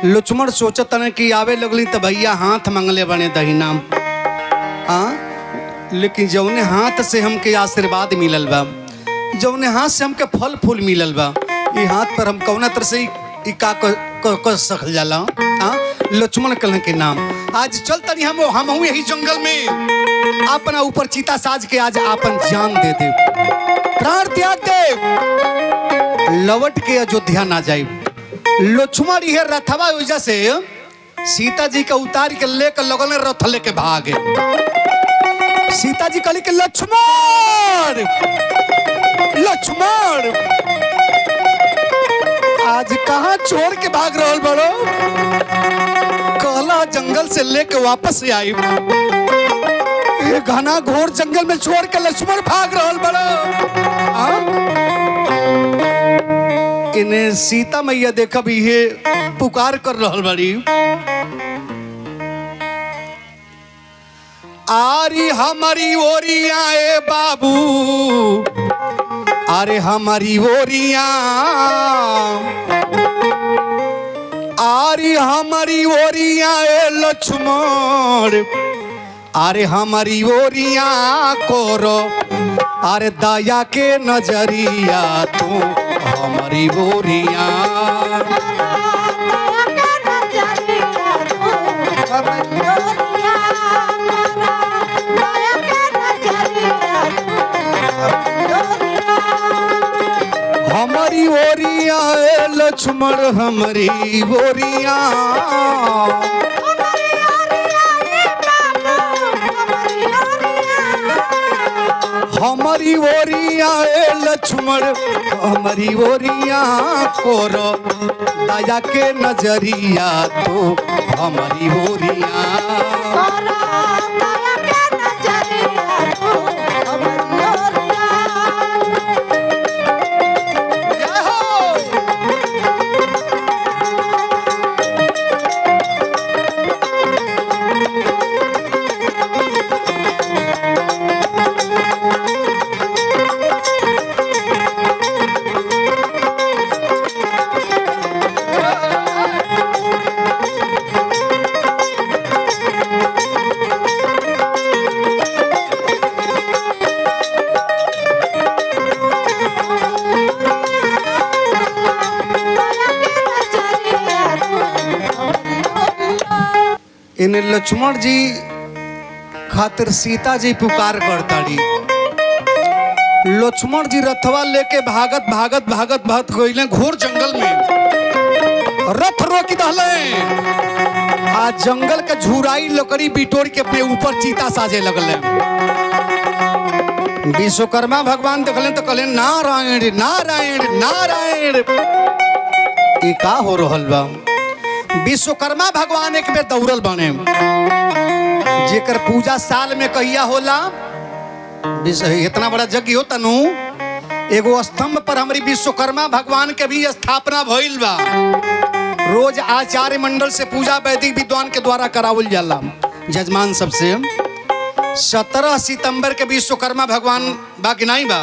लक्ष्मण सोचत तने कि आवे लगली तो भैया हाथ मंगले बने दहीना। लेकिन जौने हाथ से हमके आशीर्वाद मिलल बा, जौने हाथ से हमके फल फूल मिलल बा, ये हाथ पर हम कौना तरह से कर सकल जाला। लक्ष्मण कहलन के नाम आज चल तनी हम यही जंगल में अपना ऊपर चीता साज के आज अपन जान दे दे, प्राण त्याग दे, लौट के अयोध्या ना जाए। लक्ष्मण ये रथवा वजह से सीता जी के उतार के लेकर लगन रथ लेके भागे। सीता जी कहली के लक्ष्मण लक्ष्मण आज कहाँ छोड़ के भाग रहल बड़ो? कहला जंगल से लेके वापस आई, ये घना घोर जंगल में छोड़ के लक्ष्मण भाग रहल बड़ो। इन्हें सीता मैया देखा भी ये पुकार कर रहल बड़ी, आरी हमारी ओरिया ए बाबू, अरे हमारी ओरिया, आरी हमारी ओरिया ए लक्ष्मण, अरे हमारी ओरिया कोरो, अरे दया के नजरिया तू हमारी ओरिया। हमारी ओरिया ए लक्ष्मण हमारी ओरिया, हमारी ओरिया ए लक्ष्मण हमारी ओरिया कोरो दया के नजरिया तो हमारी ओरिया। इन लक्ष्मण जी खातिर सीता जी पुकार करताड़ी। लक्ष्मण जी रथवा लेके भागत भागत भागत भागत गइले घोर जंगल में, रथ रोकी दहले। आज जंगल के झुराई लकड़ी बिटोर के अपने ऊपर चीता साजे लगले। विश्वकर्मा भगवान देखले तो कहले नारायण नारायण नारायण, ये का हो रहल बा? विश्वकर्मा भगवान एक बेर दौड़ल बने, जेकर पूजा साल में कहिया होला। इतना बड़ा यज्ञ होता नु, एगो स्तंभ पर हमारी विश्वकर्मा भगवान के भी स्थापना भइल बा। रोज आचार्य मंडल से पूजा वैदिक विद्वान के द्वारा करावल जाला जजमान सबसे। 17 सितंबर के विश्वकर्मा भगवान बाकी नहीं बा,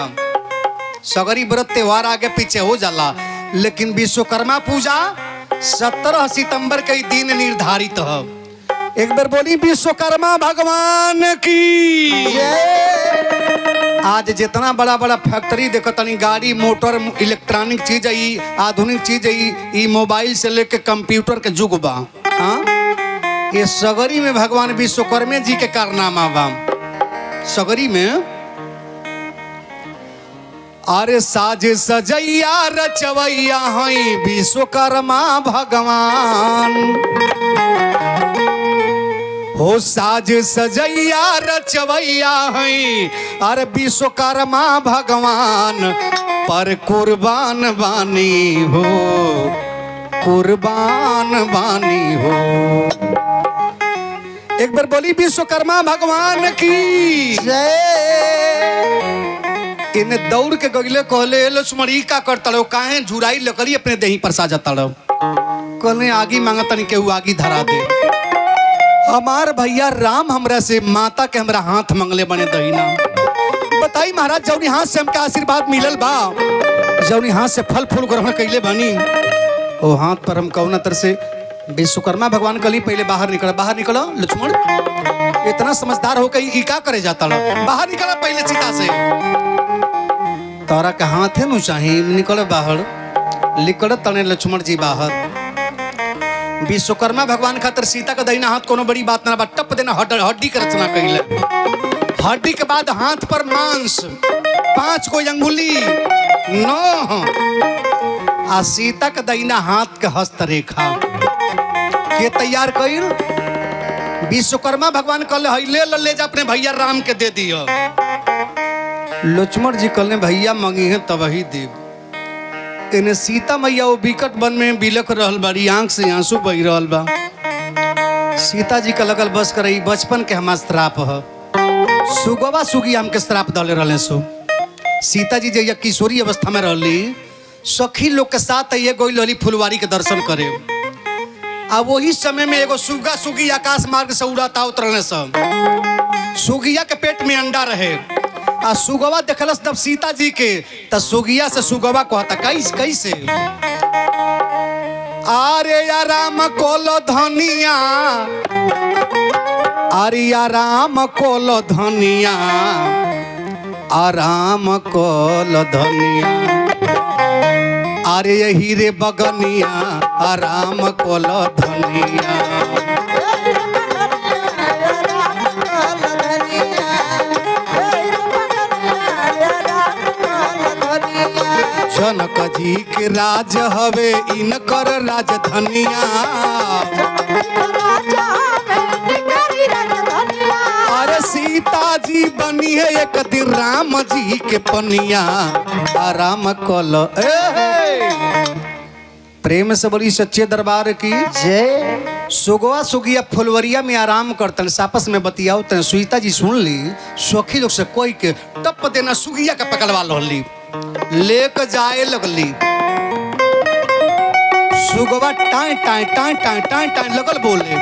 सगरी व्रत त्योहार आगे पीछे हो जाला, लेकिन विश्वकर्मा पूजा 17 सितंबर के दिन निर्धारित है। एक बार बोली विश्वकर्मा भगवान की। आज जितना बड़ा बड़ा फैक्ट्री देखो तनी, गाड़ी मोटर इलेक्ट्रॉनिक चीज है, आधुनिक चीज है, ये मोबाइल से लेके कंप्यूटर के युग बा। ये सगरी में भगवान विश्वकर्मा जी के कारनामा बा। सगरी में अरे साज सजैया रचवैया हई विश्वकर्मा भगवान, हो साज सजैया रचवैया हई अरे विश्वकर्मा भगवान, पर कुर्बान बानी हो कुर्बान बानी हो। एक बार बोली विश्वकर्मा भगवान की जय। इन्हें दौड़ के गगले कहले लक्ष्मणी का करता रहो, काहे झुराई लकड़ी अपने देही पर साजता रहो। कहले आगी मांगता नहीं केहू आगी धरा दे। हमार भैया राम हमरा से माता के हमरा हाथ मंगले बने दहीना। बताई महाराज, जौनी हाथ से हमके आशीर्वाद मिलल बा, जौनी हाथ से फल फूल ग्रहण कैले बनी, ओ हाथ पर हम कौना तरह से विश्वकर्मा भगवान कली पहले बाहर निकलो लक्ष्मण इतना समझदार हो गई ई का करे जाता बाहर निकला पहले सीता से तोरा के हाथ है नु चाहिए निकल बाहर निकल तने लक्ष्मण जी बाहर विश्वकर्मा भगवान खातर सीता का दहिना हाथ कोनो बड़ी बात ना बा टप देना हड्डी के रचना कैले हड्डी के बाद हाथ पर मांस 5 गो अंगुली 9 आ सीता का दहिना हाथ के हस्तरेखा के तैयार कइल विश्वकर्मा भगवान कहले ले जा अपने भैया राम के दे दियो लक्ष्मण जी कहले भैया मंगी है तब ही देव इन्हें सीता मैया वो विकट वन में बिलख रहल बाड़ी आंख से आंसू बह रहल बा सीता जी का लगल बस करई बचपन के हमार श्राप ह सुगवा सुगी हमके श्राप दले रहले सो सीता जी जब किशोरी अवस्था में रहली सखी लोग के साथ ये गोइल रहली फुलवारी के दर्शन करे अब वही समय में एगो सुगा सुगी आकाश मार्ग से उड़ाता उतरने सब सुगिया के पेट में अंडा रहे आ सुगवा देखलस तब सीता जी के त सुगिया से सुगवा कहता कैसे अरे या राम कोलो धनिया अरे या राम कोलो धनिया आराम कोलो धनिया अरे यही रे बगनिया आराम कोलो धनिया जनक जी के राज हवे इनकर राजधनिया अरे सीता जी बनी है एक दिन राम जी के पनिया आराम कल प्रेम से बड़ी सच्चे दरबार की जय सुगवा सुगिया फुलवरिया में आराम करतन आपस में बतियाओ तन सुईता जी सुन ली सखी लोग से कोई के टप देना सुगिया का पकड़वा ली लेकर जाए लगली सुगवा टाई टाई टाई टाई टाई टाई लगल बोले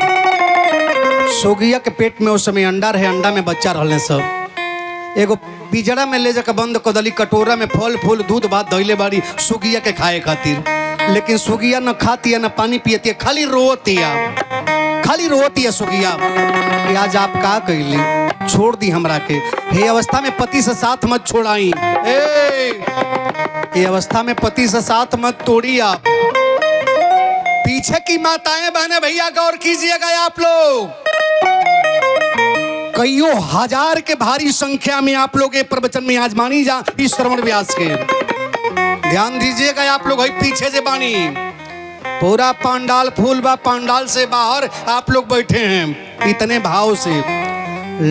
सुगिया के पेट में उस समय अंडा रहे अंडा में बच्चा रहले सब एगो पिजड़ा में ले जाकर बंद कदली कटोरा में फल फूल दूध भात धइले बाड़ी सुगिया के खाए खातिर लेकिन सुगिया न खाती है न पानी पीती है खाली रोती है सुगिया आज आप का कहली छोड़ दी हमरा के हे अवस्था में पति से साथ मत छोड़ाई ये अवस्था में पति से साथ मत तोड़ी आप पीछे की माताएं बहने भैया गौर कीजिएगा आप लोग कईयों हजार के भारी संख्या में आप लोग ये प्रवचन में आज मानी जा इस श्रवण व्यास के ध्यान दीजिएगा आप लोग पीछे से बानी पूरा पंडाल फूल बा पंडाल से बाहर आप लोग बैठे हैं इतने भाव से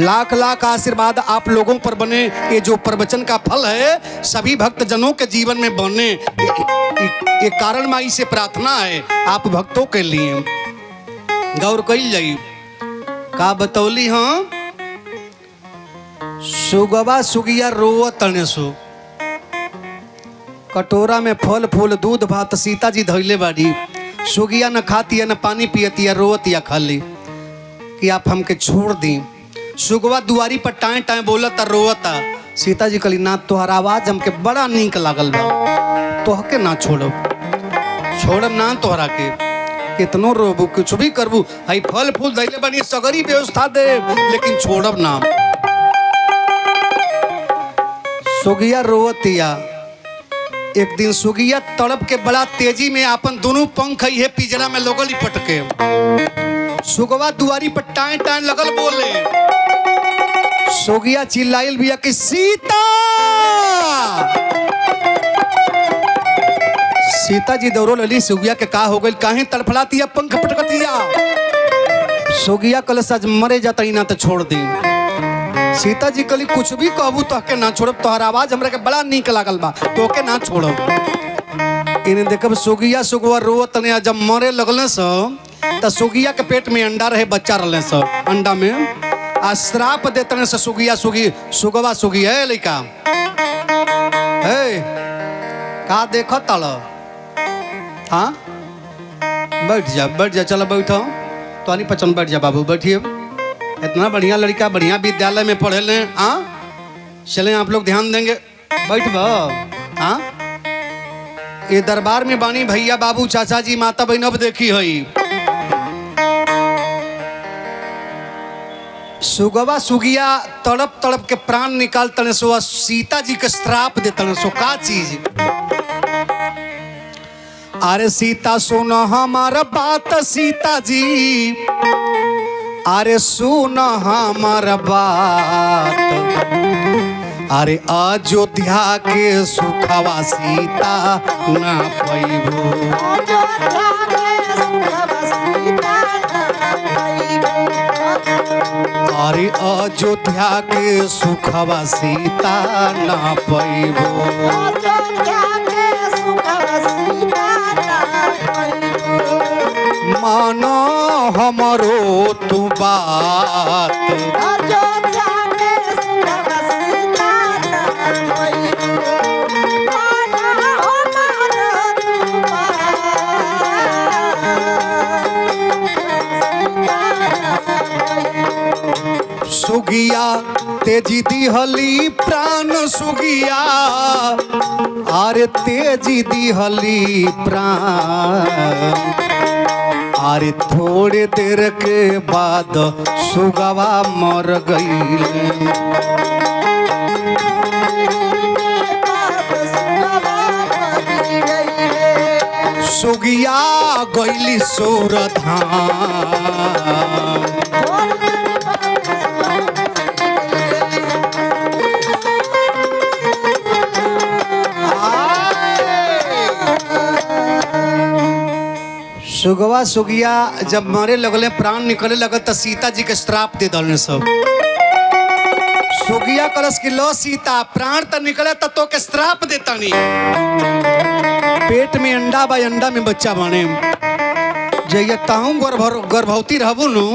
लाख लाख आशीर्वाद आप लोगों पर बने ये जो प्रवचन का फल है सभी भक्त जनों के जीवन में बने ये कारण माई से प्रार्थना है आप भक्तों के लिए गौर कइल जाई का बतौली हाँ सुगवा सुगिया रोव तने सो कटोरा में फल फूल दूध भात सीता जी धइले बाड़ी सुगिया न खाती है न पानी पियती है रोवती है खाली कि आप हमके छोड़ दी सुगवा दुआरी पर टाए टाए बोलता रोवता सीता जी कहली ना तोहर आवाज हमके बड़ा नीक लागल बा तोहके ना छोड़ब ना तोहरा के कितनो रोबू कुछ भी करबू हई फल फूल धइले बानी सगरी व्यवस्था दे लेकिन छोड़ब ना सुगिया रोवतिया एक दिन सुगिया तड़प के बड़ा तेजी में अपन दोनों पंख है पिजड़ा में लगल पटके सुगवा दुआरी पर टाए टाए लगल बोले सुगिया चिल्लाइल बिया कि सीता सीता जी दौड़ो लली सुगिया के का हो गई काहे तड़फड़ाती पंख पटकतिया सुगिया कल सज मरे जाता ना तो छोड़ दी सीता जी कली कुछ भी कहबू तो के ना छोड़ब तोहर आवाज हमरा के बड़ा नीक लागल बा तो के ना छोड़ब इन्हें देखब सुगिया सुगवा रोवत ने जब मरे लगले सो त सुगिया के पेट में अंडा रहे बच्चा रहले सो अंडा में आ श्राप देतने से सुगिया सुगवा सुगी है लइका हे का देखत तल हाँ बैठ जा चलो बैठो तो नहीं पचन बैठ जा बाबू बैठिए इतना बढ़िया लड़का बढ़िया विद्यालय में पढ़े ले हाँ चले आप लोग ध्यान देंगे बैठ हाँ ये दरबार में बानी भैया बाबू चाचा जी माता बहन अब देखी है सुगवा सुगिया तड़प तड़प के प्राण निकाल तने सो सीता जी के श्राप दे तने सो का चीज। अरे सीता सुन हमारा बात सीता जी, अरे सुन हमारा बात, अरे अयोध्या के सुखवा सीता ना पैबू, अरे अयोध्या के सुखवा सीता ना पैबू, मानो हमरो तू बात, सुगिया तेजी दिहली प्राण सुगिया, अरे तेजी दिहली प्राण, अरे थोड़े देर के बाद सुगवा मर गई, सुगिया गईली सूरधाम, सुगवा सुगिया जब मरे लगले प्राण निकले लगल तो सीता जी के श्राप दे दल सब। सुगिया कलश की लो सीता प्राण तो निकले तो के श्राप देता नहीं, पेट में अंडा बा अंडा में बच्चा बने, जहिया ताहू गर्भवती रहबू नु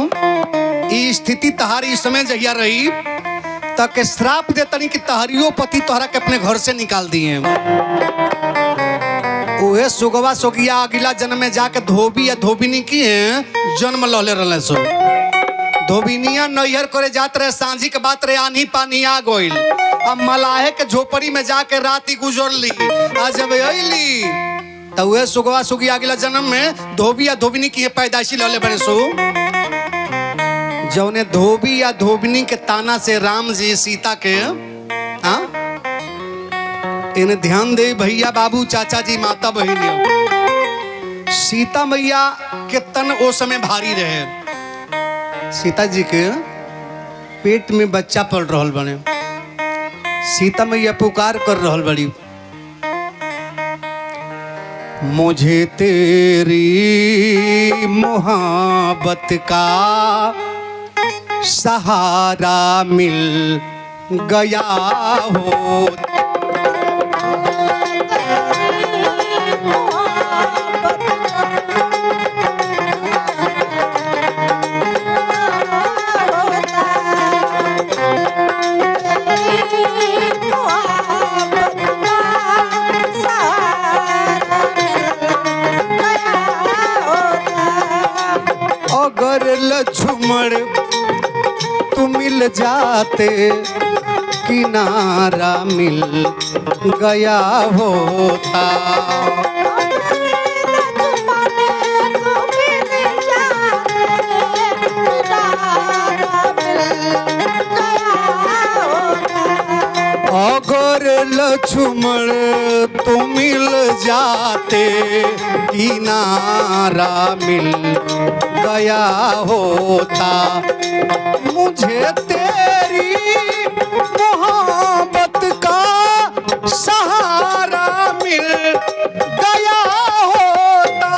ई स्थिति तहारी समय जहिया रही तक के श्राप देता नहीं कि तहरियो पति तोहरा के अपने घर से निकाल दिए। उहे सुगवा सुगिया अगला जन्म में जाके धोबी या धोबिनी की जन्म लहले रहे सो। धोबिनिया नैहर करे जात रहे, सांझी के बात रहे, आनी पानी आ गइल, अब मलाहे के झोपड़ी में जाके राती गुजरली, आज जब अइली तो उहे सुगवा सुगिया अगला जन्म में धोबी या धोबिनी की पैदाइशी लहले बने सो। जौने धोबी या धोबिनी के ताना से राम जी सीता के इन्हें ध्यान दे भैया बाबू चाचा जी माता बहन, सीता मैया के तन ओ समय भारी रहे, सीता जी के पेट में बच्चा पल रहल बने, सीता मैया पुकार कर रहल बड़ी, मुझे तेरी मोहब्बत का सहारा मिल गया हो, अगर लक्ष्मण तू मिल जाते किनारा मिल गया होता, अगर लक्ष्मण तो मिल जाते किनारा मिल गया होता, मुझे तेरी मोहब्बत का सहारा मिल गया होता,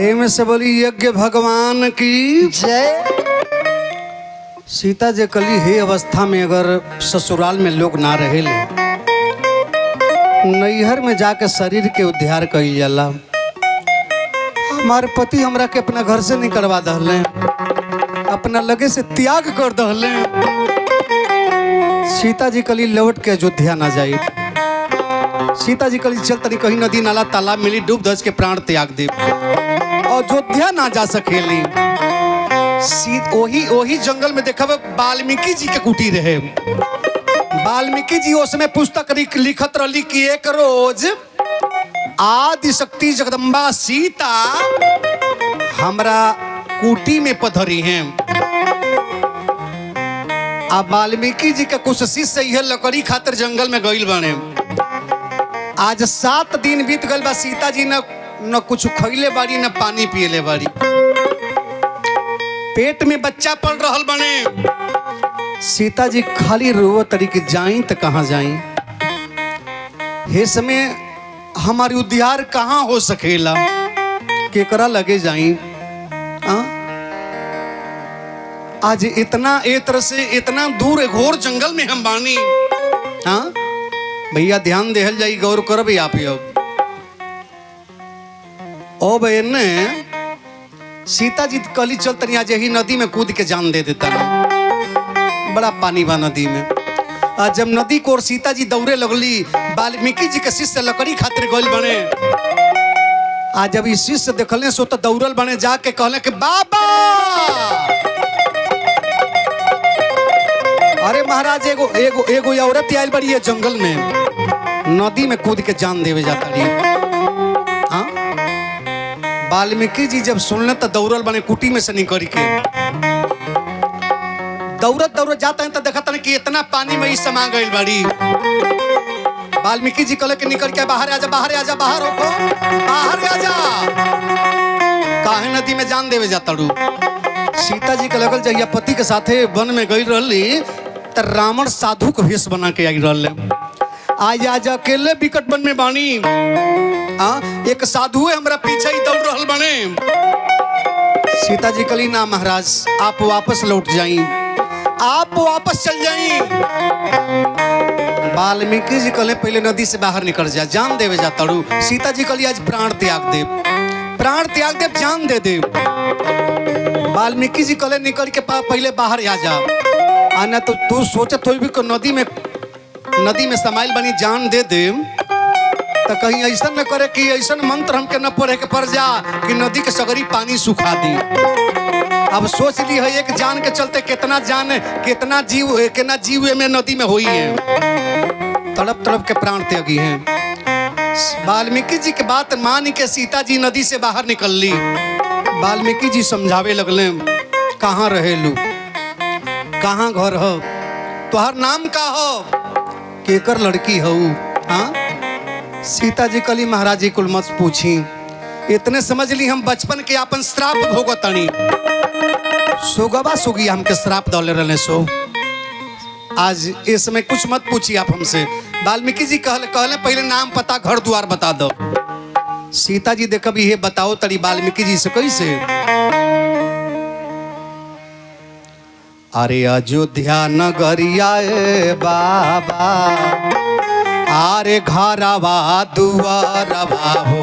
प्रेम से बोली यज्ञ भगवान की जय। सीता जी कली हे अवस्था में अगर ससुराल में लोग ना रहे नैहर में जाके शरीर के उद्धार कइल जाला। हमारे पति हमरा के अपना घर से निकलवा दहले, अपना लगे से त्याग कर दहले। सीता जी कली लौट के अयोध्या ना जाई। सीता जी कली चल तनी कहीं नदी नाला तालाब मिली डूब धस के प्राण त्याग दे, अयोध्या ना जा सकेली। ओही जंगल में देखा वाल्मीकि जी के कुटीर है। वाल्मीकि जी उसमें पुस्तक लिखत रही कि एक रोज आदि शक्ति जगदम्बा सीता हमरा कुटी में पधरी हैं। अब वाल्मीकि जी के कुछ शिष्य यह लकड़ी खातिर जंगल में गइल बने। आज 7 दिन बीत गल बा, सीता जी न कुछ खइले बाड़ी न पानी पियले बाड़ी। पेट में बच्चा पल रहल बने। सीता जी खाली रो तरीके जाई तो कहाँ जाई। हे समय हमारी उद्धार कहाँ हो सकेला, केकरा लगे जाई। आज इतना एतर से इतना दूर घोर जंगल में हम बानी। हाँ भैया ध्यान देहल जाई, गौर करब आप। ओ बहन सीता जी कली चल तनी आज यही नदी में कूद के जान दे देता। बड़ा पानी बा नदी में। आज जब नदी को और सीता जी दौड़े लगली, वाल्मीकि जी के शिष्य लकड़ी खातिर गइल बने। आज जब इस शिष्य देखले सो तो दौड़ल बने, जाके कहले कि बाबा अरे महाराज एगो एगो एगो औरत आयल बड़ी है जंगल में, नदी में कूद के जान देवे जाता रही। वाल्मीकि जी जब सुनले तो दौड़ल बने कुटी में से निकल के। दौड़त दौड़त जाता है तो देखता है कि इतना पानी में ही समा गई बड़ी। वाल्मीकि जी कहले कि निकल के बाहर आजा, बाहर आजा, बाहर होको, बाहर आजा। काहे नदी में जान देवे जाता रू। सीता जी के लगल जहिया पति के साथे वन में गई रही तो रावण साधु को भेष बना के आई रहे। आज आज अकेले विकट वन में बानी। एक साधु है हमरा पीछे ही दौड़ रहल बने। सीता जी कली ना महाराज आप वापस लौट जाई, आप वापस चल जाई। वाल्मीकि जी कहले पहले नदी से बाहर निकल जा, जान देवे जा तड़ू। सीता जी कली आज प्राण त्याग दे, प्राण त्याग दे, जान दे दे। वाल्मीकि जी कहले निकल के पहले बाहर आ जा। आना तो तू सोचत होई भी कि नदी में समाइल बनी जान दे दे तो कहीं ऐसा न करे कि ऐसा मंत्र हमके न पढ़े के पड़ जा कि नदी के सगरी पानी सुखा दी। अब सोच ली है एक जान के चलते कितना जान कितना जीव में नदी में हुई है। तड़प तड़प के प्राण त्यागी हैं। वाल्मीकि जी के बात मान के सीता जी नदी से बाहर निकल ली। वाल्मीकि जी समझावे लगले कहाँ रहेलू, कहाँ घर हो, तुहार नाम का हो, केकर लड़की हो। हाँ सीता जी कली महाराज जी कुल मत पूछी, इतने समझ ली हम बचपन के अपन श्राप भोगतनी। सोगवा सोगी हमके श्राप दौले रहने सो। आज इस समय कुछ मत पूछिए आप हमसे। वाल्मीकि जी कहले पहले नाम पता घर द्वार बता दो। सीता जी देख ये बताओ तड़ी वाल्मीकि जी से कैसे। अरे अयोध्या नगरिया बाबा, आरे घरवा दुआरवा हो।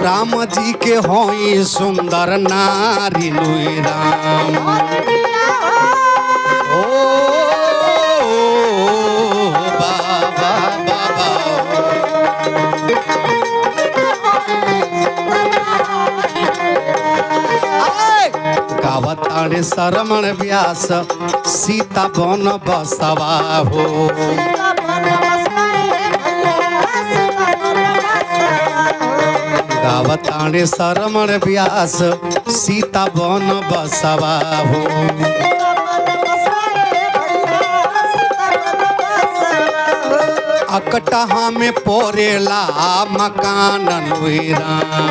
राम जी के होई सुंदर नारी लुई राम। ओ बाबा बाबा गावताणे शरमण व्यास सीता बन बसवा हो। गावताणे शरमण व्यास सीता बन बसवा हो। अकटहा में पोरेला मकान राम।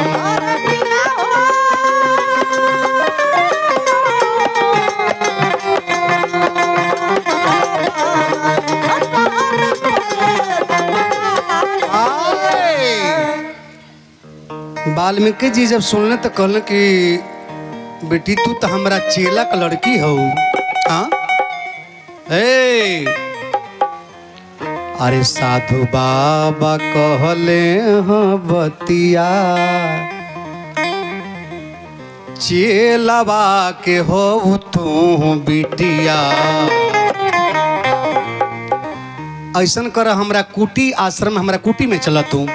वाल्मीकि जी जब सुनले तो कहले कि बेटी तू तो हमारा चेला का लड़की हो। हाँ अरे साधु बाबा कहले हाँ बतिया चेलावा के हो तू बिटिया। ऐसन कर हमरा कुटी आश्रम हमरा कुटी में चला तू।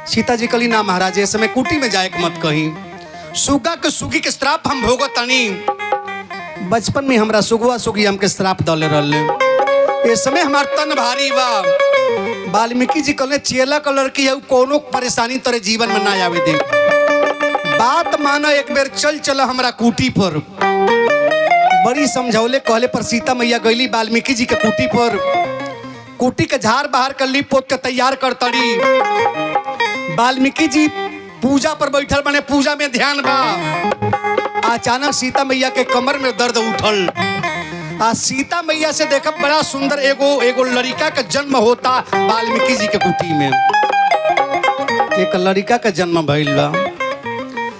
सीता जी कली ना महाराज ऐसे में कुटी में जाए मत कहीं। सुगा के सुगी के श्राप हम भोगतानी। बचपन में हमरा सुगवा सुगी हमके श्राप दले रहले। इस समय हमार तन भारी बा। वाल्मीकि जी कहले चेला का लड़की है कोनो परेशानी तेरे जीवन में ना आवे दे। बात माना एक बेर चल चला हमरा कुटी पर। बड़ी समझौले कहले पर सीता मैया गईली वाल्मीकि जी के कुटी पर। कुटी के झाड़ बाहर कर ली पोत के तैयार कर तड़ी। वाल्मीकि जी पूजा पर बैठल बने पूजा में ध्यान बा। अचानक सीता मैया के कमर में दर्द उठल। सीता मैया से देखा बड़ा सुंदर एगो लड़का का जन्म होता वाल्मीकि जी के कुटी में। एक लड़का का जन्म भइल बा।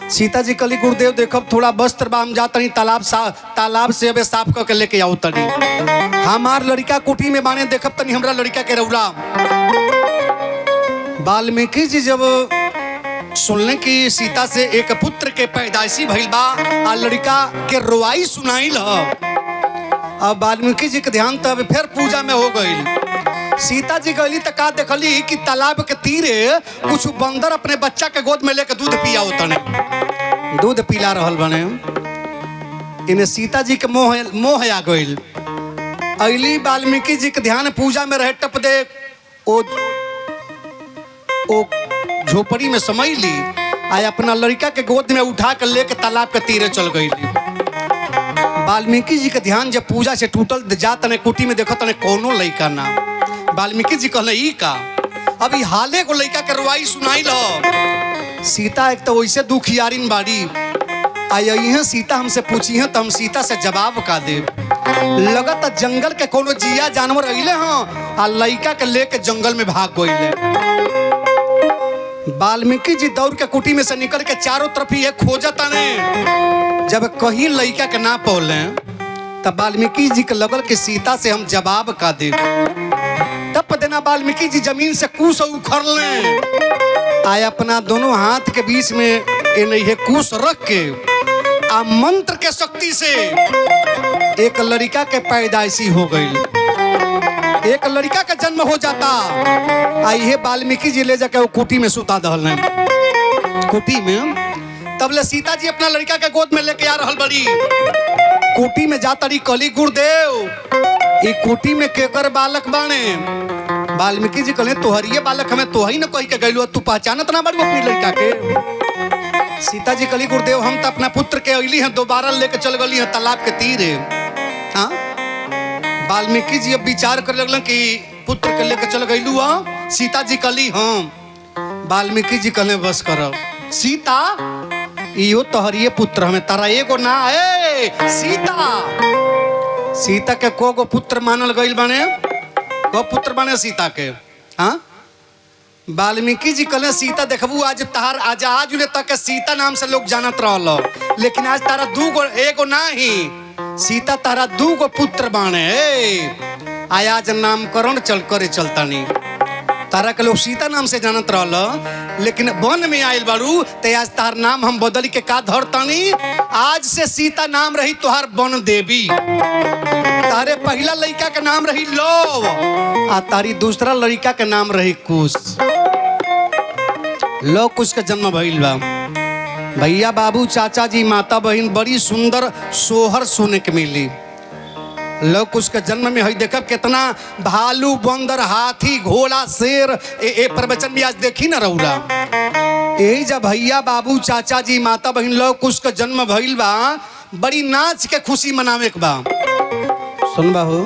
सीता जी कली गुरुदेव देखब थोड़ा वस्त्र बा हम जातनी तालाब से अबे साफ करके लेके आओ तनी। हमार लड़का कुटी में बाने देखब तनी हमरा लड़का के रौरा। वाल्मीकि जी जब सुनले कि सीता से एक पुत्र के पैदाइशी भइल बा आ लड़का के रोवाई सुनाइल ह। अब वाल्मीकि जी के ध्यान तब फिर पूजा में हो गई। सीता जी गईली तो का देखली कि तालाब के तीरे कुछ बंदर अपने बच्चा के गोद में लेके दूध पिया होतने। दूध पिला रहल बने। इन्हें सीता जी के मोह आ गईल। अली वाल्मीकि जी के ध्यान पूजा में रहे टप दे ओ झोपड़ी में समय ली आय अपना लड़का के गोद में उठा कर लेके तालाब के तीरे चल गई। वाल्मीकि जी के ध्यान जब पूजा से टूटल जा तने कुटी में देखो तने कोनो लड़का ना। वाल्मीकि जी कहले ई का अभी हाले को लड़का के रुआई सुनाई लो। सीता एक तो वैसे दुखियारिन बाड़ी आई सीता हमसे पूछी है तो हम सीता से जवाब का दे। लगता जंगल के कोनो जिया जानवर अइले हाँ आ लड़का के लेके जंगल में भाग गईले। वाल्मीकि जी दौड़ के कुटी में से निकल के चारों तरफ ये खोजता ने। जब कहीं लड़का के ना पौले तब वाल्मीकि जी के लगल के सीता से हम जवाब का दे। तब देना वाल्मीकि जी जमीन से कूस उखड़ ले आय अपना दोनों हाथ के बीच में ये कूस रख के आ मंत्र के शक्ति से एक लड़का के पैदाइशी हो गई। एक लड़का का जन्म हो जाता। आइए वाल्मीकि जी ले जाके वो कुटी में सुता दहल कुटी में। तब ले सीता जी अपना लड़का के गोद में लेके आ रहल बड़ी। कुटी में जाता रही कहली गुरुदेव ये कुटी में केकर बालक बाने। वाल्मीकि जी कहले तोहरिए बालक हमें तोही न कही के गइलो तू पहचानत ना बाड़ू अपनी लड़का के। सीता जी कहली गुरुदेव हम तो अपना पुत्र के अइली हैं दोबारा लेके चल गली हैं तालाब के तीरे। हाँ वाल्मीकि जी अब विचार कर लगल कि पुत्र के लेके चल गईलू। सीता जी कहली हाँ। वाल्मीकि जी कहले बस करो सीता इहो तोहरिए पुत्र हमें तारा एगो ना है। सीता के को गो पुत्र मानल गईल बने को पुत्र बने सीता के। हाँ वाल्मीकि जी कहले सीता देखबू आज तहार आज तक सीता नाम से लोग जानत रहलो लेकिन आज तारा दूगो एगो ना ही सीता तारा दूगो पुत्र बाने। आज नामकरण चल करे चलता नहीं तारा के लोग सीता नाम से जानत रहलो लेकिन वन में आयल बारू ते आज तार नाम हम बदल के का धरतानी। आज से सीता नाम रही तुहार वन देवी। तारे पहला लड़का के नाम रही लव आ तारी दूसरा लड़का के नाम रही कुश। लव कुश के जन्म भइल बा। भैया बाबू चाचा जी माता बहन बड़ी सुंदर सोहर सुने के मिली। लव कुश के जन्म में हई देखब कितना भालू बंदर हाथी घोड़ा शेर ए प्रवचन भी आज देखी ना रहुरा। यही जब भैया बाबू चाचा जी माता बहन लव कुश के जन्म भइल बा बड़ी नाच के खुशी मनावे के बा। सुन बाहू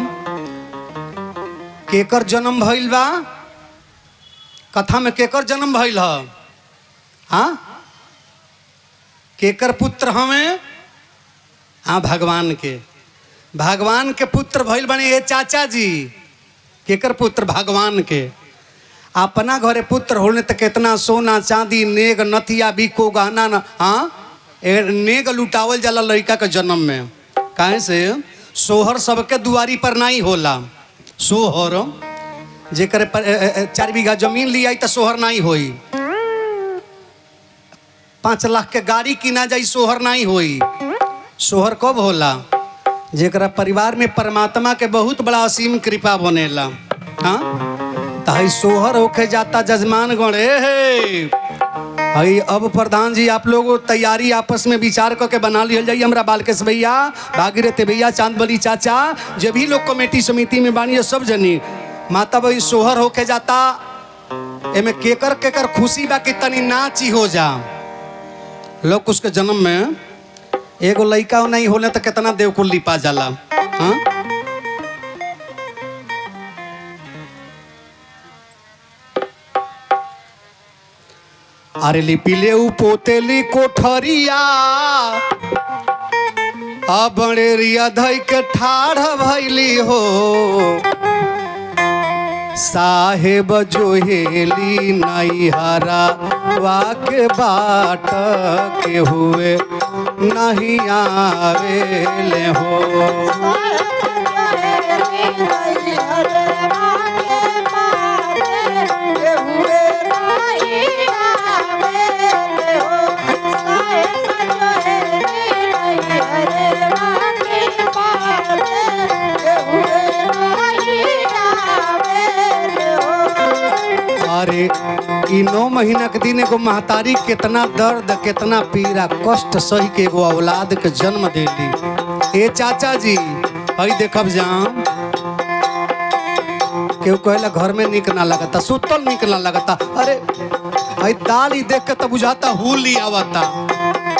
केकर जन्म भइल बा कथा में केकर जन्म भइल ह। हाँ केकर पुत्र हमें हाँ भगवान के पुत्र भइल बने ये चाचा जी। केकर पुत्र भगवान के। अपना घरे पुत्र होने तो कितना सोना चांदी नेग नथिया बिको गहना न हाँ नेग लुटावल जाला लड़का के जन्म में। काहे से सोहर सबके दुआरी पर नहीं होला। सोहर जेकर 4 बीघा जमीन लिया तो सोहर नहीं होई, 5 लाख के गाड़ी किना जाई सोहर नहीं होई। सोहर कब होला? जेकरा परिवार में परमात्मा के बहुत बड़ा असीम कृपा बनेला। हाँ तो सोहर होके जाता जजमान गणे हई। अब प्रधान जी आप लोग तैयारी आपस में विचार करके बना लिया जाइए। हमरा बालकेश भैया, भागीरथ भैया, चांदबली चाचा, जो भी लोग कमेटी समिति में बानी सब जनी माता भाई सोहर होके जाता। एमे केकर केकर खुशी बा कि तनी नाची हो जा। लोग उसके जन्म में एगो लड़का नहीं होले तो कितना देवकुल लिपा जाला। हाँ अरे लिपिले पोतेली कोठरिया बड़ेरिया धई के ठाढ़ भैली हो। साहेब जोहेली नैहरा वाके बाट के हुए नहीं आवेले हो। अरे 9 महीना के दिन एगो महतारी कितना दर्द कितना पीड़ा कष्ट सही के एगो औलाद के जन्म देली। ए चाचा जी हई देखब जाम केहू कहला घर में निक ना लगता, सुतल निक ना लगता। अरे हई दाल ही देख के तो बुझाता हुली आवता,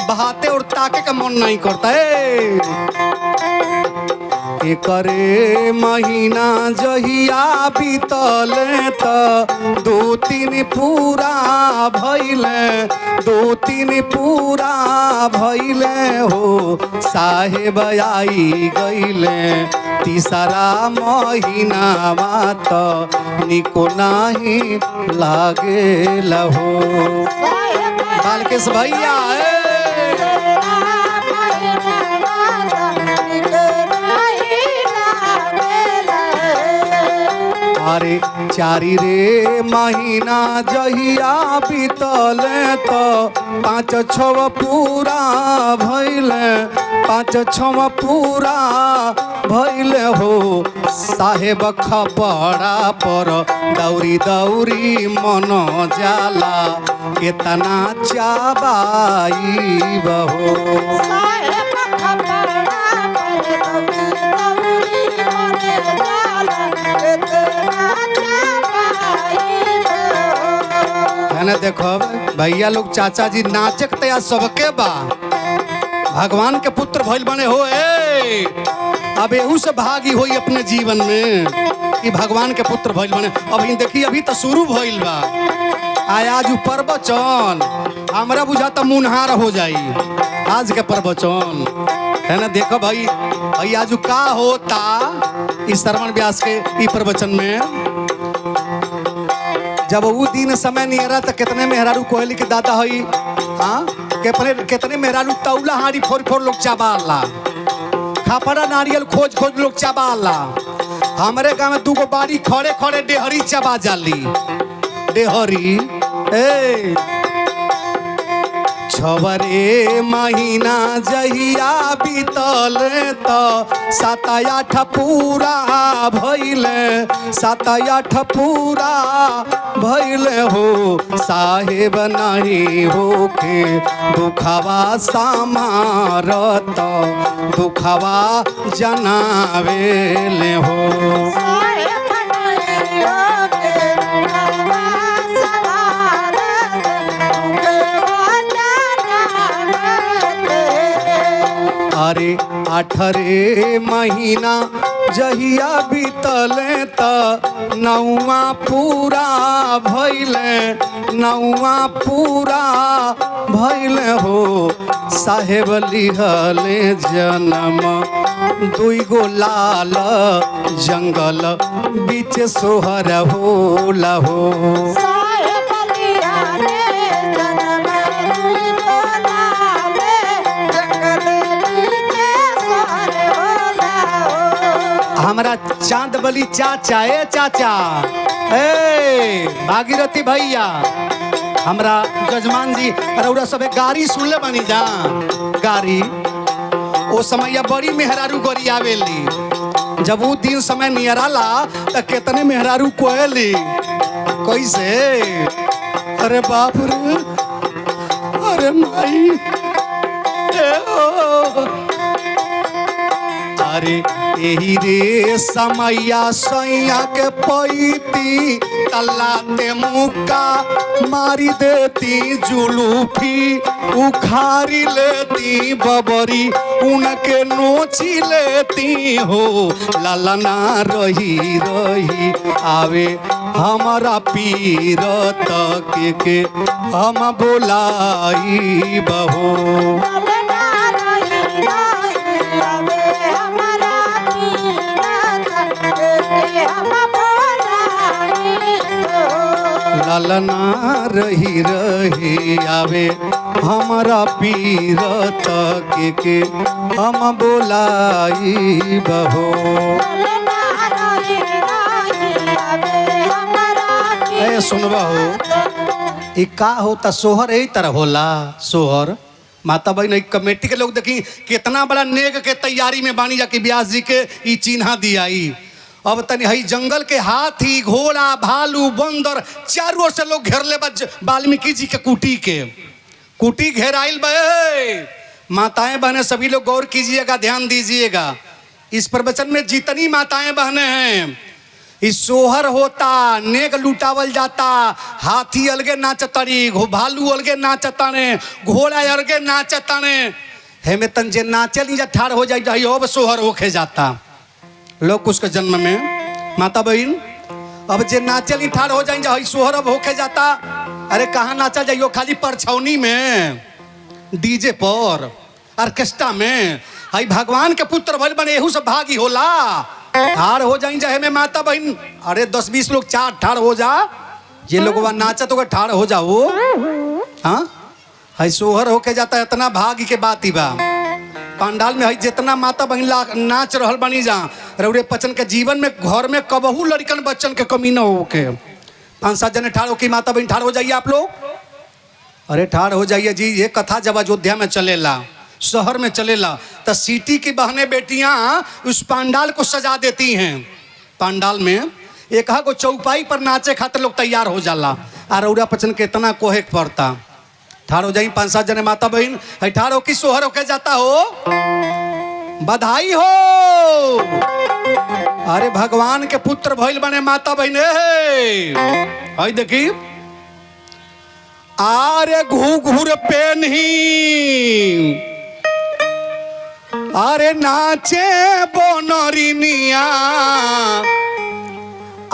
बहाते और ताके का मन नहीं करता। करे महीना जहिया बीतल तो 2-3 पूरा भइले, 2-3 पूरा भइले हो। साहेब आई गइले तीसरा महीना तो निको नाही लागेल हो। बालकेश भैया अरे 4 महीना जहिया बीतल तो 5-6 पूरा भइले, 5-6 पूरा भइले हो। साहेब खपड़ा पर दौरी दौरी मन जाला कितना चाबाई बहो। देखो भैया लोग चाचा जी नाचक तया सबके बा भगवान के पुत्र भइल बने हो। अब एहू से भागी होई अपने जीवन में कि भगवान के पुत्र भइल बने। अभी देखी अभी तो शुरू भइल बा। आज प्रवचन हमरा बुझाता मुनहार हो जाई आज के प्रवचन है ना। देखो भाई भाई आज का होता इस श्रवण व्यास के ई प्रवचन में। जब वो दिन समय नहीं रहा तो कितने मेहरारू कोहली के दादा हई। हाँ कितने मेहरारू तौला हाड़ी फोड़ लोग चाबाला, खापड़ा नारियल खोज लोग चाबाला। हमारे गांव में 2 बारी खड़े डेहरी चबा जाली। डेहरी 6 महीना जहिया बीतल तो 7-8 पूरा भइले, 7-8 पूरा भइले हो। साहेब नहीं होके दुखवा समारत दुखवा जनावेले हो। अरे 8रे महीना जहिया बीतले त नौवा पूरा भैले, नौवा पूरा भैले हो साहेब लिहले जन्म। 2 गो लाल जंगल बीच सोहर होला हो। हमारा चांदबली चाचा, ए चाचा, ए भागीरथी भैया, हमरा जजमान जी रउरा सबे गाड़ी सुनले बनी जा। गाड़ी ओ समय बड़ी मेहरारू गोरी आवेली, जब वो दिन समय नियराला त कितने मेहरारू कोयली कैसे, अरे बाप रे, अरे माई, अरे यही रे समैया सैया के पैती तल्लाते मुक्का मारी देती, जुलूफी उखारी लेती, बबरी उनके नोची लेती हो। ललना रही रही आवे हमारा पीर तक के हम बोलाई बहो। ललना रही रही आवे हमारा पीर तक के हम बोलाई बहो। ए सुनबा हो, ई का होता सोहर यही तरह होला। सोहर माता बहन कमेटी के लोग देखी कितना बड़ा नेग के तैयारी में बानी जाके व्यास जी के ई चिन्हा दियाई। अब तनी हई जंगल के हाथी घोड़ा भालू बंदर चारों ओर से लोग घेर ले वाल्मीकि जी के कुटी घेराइल बे। माताएं बहनें सभी लोग गौर कीजिएगा, ध्यान दीजिएगा। इस प्रवचन में जितनी माताएं बहनें हैं, इस सोहर होता, नेग लुटावल जाता, हाथी अलगे नाचतरी, भालू अलगे नाचताने, घोड़ा अलगे नाचताने। हेमे तन जे नाचल ठाड़ हो जाए अब सोहर होके जाता लोग कुछ के जन्म में। माता बहन अब जे नाचल ठाड़ हो जाए सोहर अब होके जाता। अरे कहाँ नाचा जाइयो, खाली परछौनी में, डीजे पर, ऑर्केस्ट्रा में। हई भगवान के पुत्र भइल बने एहू सब भागी होला। ठाड़ हो जाए चाहे में माता बहन, अरे 10-20 लोग चार ठाड़ हो जा, ये लोग वहाँ नाचा तो ठाड़ हो जाओ। हाँ हई सोहर होके जाता, इतना भागी के बात ही बा। पंडाल में हई जितना माता बहन नाच रहल बनी जा, रउरे पचन के जीवन में घर में कबहू लड़कन बच्चन के कमी न हो के 5-7 जने ठाड़ हो की माता बहन ठाड़ हो जाइए आप लोग। अरे ठाड़ हो जाइए जी। ये कथा जब अयोध्या में चलेला, शहर में चलेला, तो सिटी की बहनें बेटियां उस पंडाल को सजा देती हैं। पंडाल में एक को चौपाई पर नाचे खातिर लोग तैयार हो जाला। और रउरा पचन के इतना कोहे पड़ता। ठाड़ हो जाई 5-7 जने माता बहन, ठाड़ हो की सोहर होके जाता हो। बधाई हो, अरे भगवान के पुत्र भइल बने माता बहन। हई देखी, आरे घूघूर पेन्ही, अरे नाचे बनरिनिया,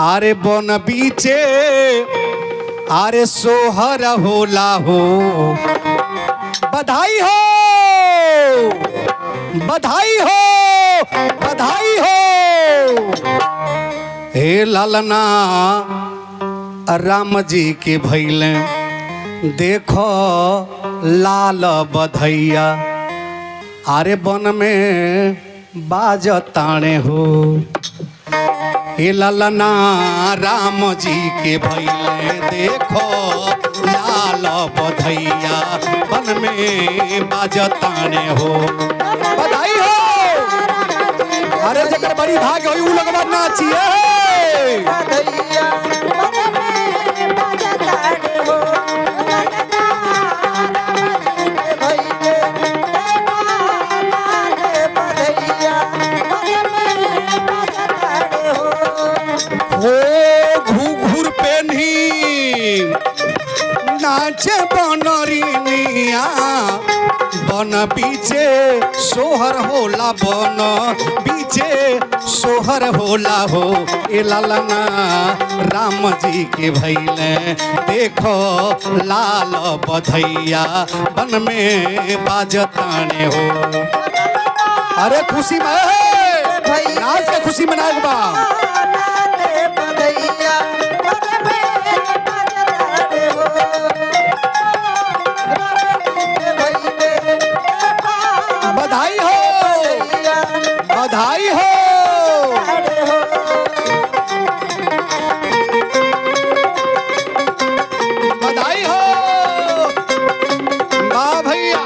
अरे बन बीचे, अरे सोहर होला हो। बधाई हो, बधाई हो, बधाई हो। हे ललना राम जी के भैले, देखो लाल बधैया, अरे बन में बाजताने हो। हे ललना राम जी के भैले, देखो लाल बधैया, बन में बाजताने हो। बधाई हो, अरे जकर बड़ी भाग हो उ लोग नाचिए। घूघूर पेन्ही नाचे बनरिनिया, बन पीछे सोहर होला बन बीचे सोहर होला हो ए लालना राम जी के भैले देखो लाल बधैया बन में बाजताने हो। अरे खुशी में नाच के खुशी मनाए बा बधाई हो बधाई हो। बधाई हो वाह भैया।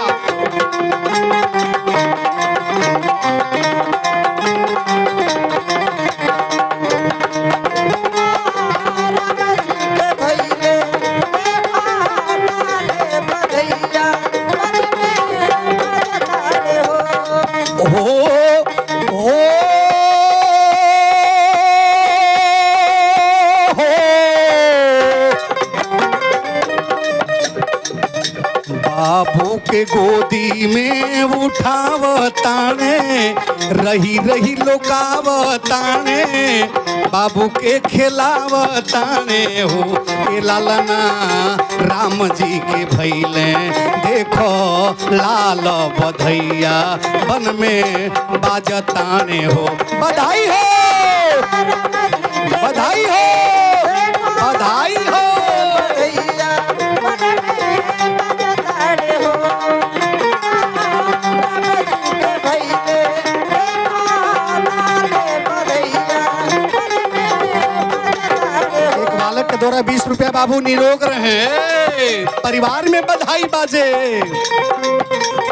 बाबू के गोदी में उठावताने रही रही लोकावताने बाबू के खिलावताने हो ए लालना राम जी के भैले देखो लाल बधैया बन में बाजताने हो। बधाई हो बधाई हो बधाई हो। के द्वारा 20 रुपया बाबू निरोग रहे परिवार में बधाई बाजे।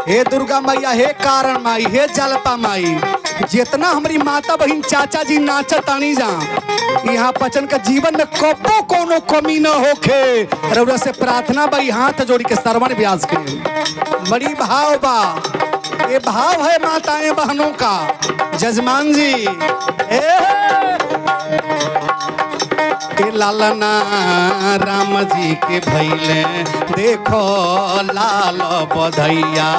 हे दुर्गा मैया हे कारण माई हे जलपा माई जितना हमारी माता बहन चाचा जी नाचत आनी जा यहाँ बचन का जीवन में कबो कोनो कमी न होखे। रउरा से प्रार्थना बाई हाथ जोड़ी के श्रवण व्यास के बड़ी भाव बा ये भाव है माताएं बहनों का। जजमान जी लालना राम जी के भैले देखो लाल बधैया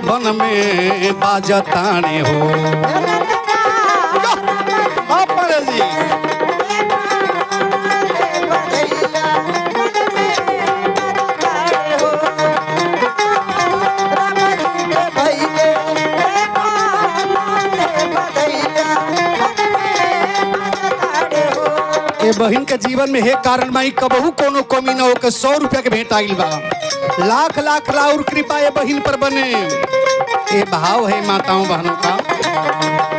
बन में बाजताने हो। जी बहन के जीवन में हे कारण माई कबहू कोनो कमी न हो के 100 रुपया के भेंट आइल बा। लाख लाख राउर कृपा ये बहन पर बने। ये भाव है माताओं बहनों का।